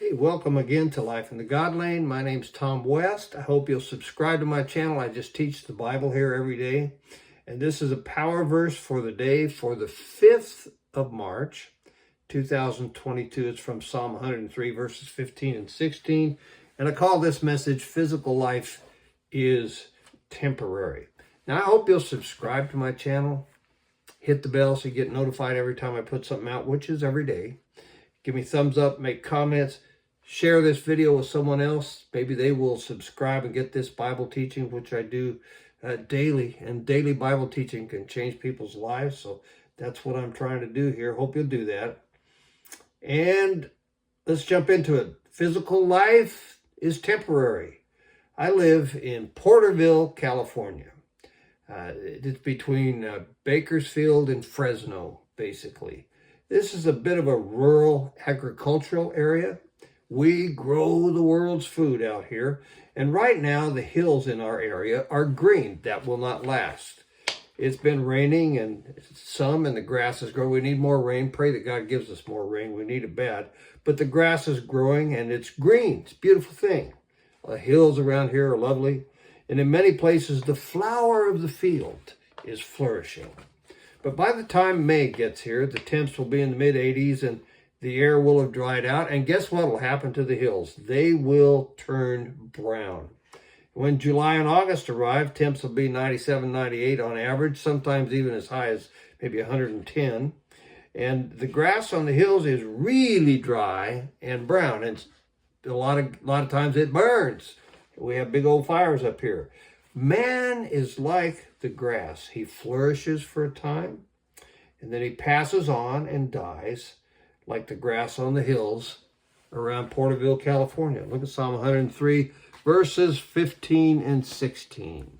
Hey, welcome again to Life in the God Lane. My name's Tom West. I hope you'll subscribe to my channel. I just teach the Bible here every day. And this is a power verse for the day for the 5th of March, 2022. It's from Psalm 103, verses 15 and 16. And I call this message, Physical Life is Temporary. Now, I hope you'll subscribe to my channel. Hit the bell so you get notified every time I put something out, which is every day. Give me thumbs up, make comments, share this video with someone else. Maybe they will subscribe and get this Bible teaching, which I do daily. And daily Bible teaching can change people's lives. So that's what I'm trying to do here. Hope you'll do that. And let's jump into it. Physical life is temporary. I live in Porterville, California. It's between Bakersfield and Fresno, basically. This is a bit of a rural agricultural area. We grow the world's food out here. And right now, the hills in our area are green. That will not last. It's been raining and the grass is growing. We need more rain. Pray that God gives us more rain. We need it bad. But the grass is growing and it's green. It's a beautiful thing. The hills around here are lovely. And in many places, the flower of the field is flourishing. But by the time May gets here, the temps will be in the mid-80s and the air will have dried out. And guess what will happen to the hills? They will turn brown. When July and August arrive, temps will be 97, 98 on average, sometimes even as high as maybe 110. And the grass on the hills is really dry and brown. And a lot of times it burns. We have big old fires up here. Man is like the grass. He flourishes for a time, and then he passes on and dies like the grass on the hills around Porterville, California. Look at Psalm 103, verses 15 and 16.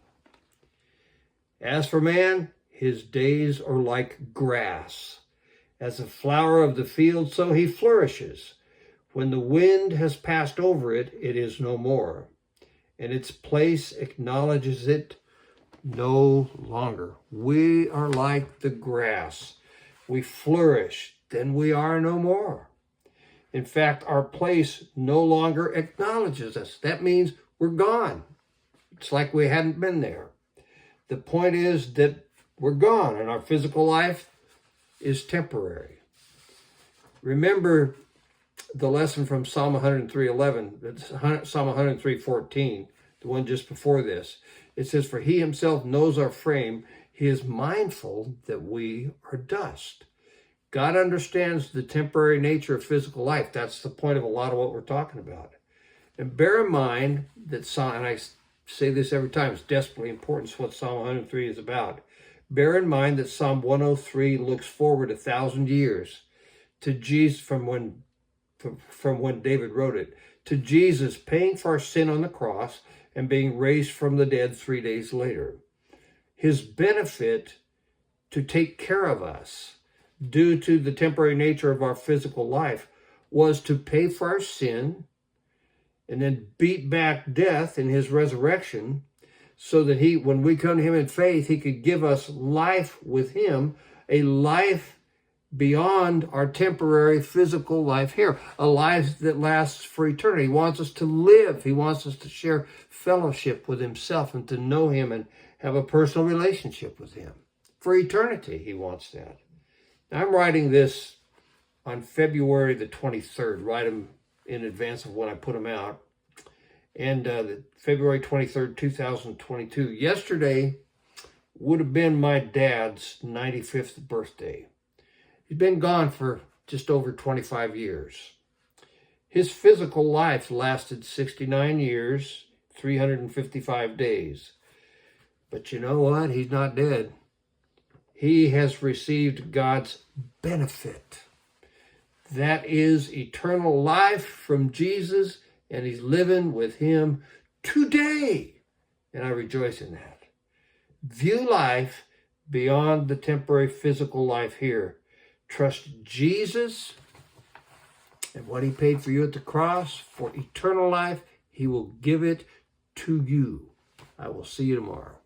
As for man, his days are like grass. As a flower of the field, so he flourishes. When the wind has passed over it, it is no more, and its place acknowledges it no longer. We are like the grass. We flourish, then we are no more. In fact, our place no longer acknowledges us. That means we're gone. It's like we hadn't been there. The point is that we're gone, and our physical life is temporary. Remember the lesson from Psalm 103:11, Psalm 103:14, the one just before this. It says, for he himself knows our frame. He is mindful that we are dust. God understands the temporary nature of physical life. That's the point of a lot of what we're talking about. And bear in mind that Psalm, and I say this every time, it's desperately important. It's what Psalm 103 is about. Bear in mind that Psalm 103 looks forward 1,000 years to Jesus from when David wrote it, to Jesus paying for our sin on the cross and being raised from the dead 3 days later. His benefit to take care of us due to the temporary nature of our physical life was to pay for our sin and then beat back death in his resurrection so that when we come to him in faith, he could give us life with him, a life beyond our temporary physical life here, a life that lasts for eternity. He wants us to live. He wants us to share fellowship with himself and to know him and have a personal relationship with him. For eternity, he wants that. Now, I'm writing this on February the 23rd, right in advance of when I put them out. And February 23rd, 2022. Yesterday would have been my dad's 95th birthday. He'd been gone for just over 25 years. His physical life lasted 69 years, 355 days. But you know what? He's not dead. He has received God's benefit. That is eternal life from Jesus, and he's living with him today. And I rejoice in that. View life beyond the temporary physical life here. Trust Jesus and what he paid for you at the cross for eternal life. He will give it to you. I will see you tomorrow.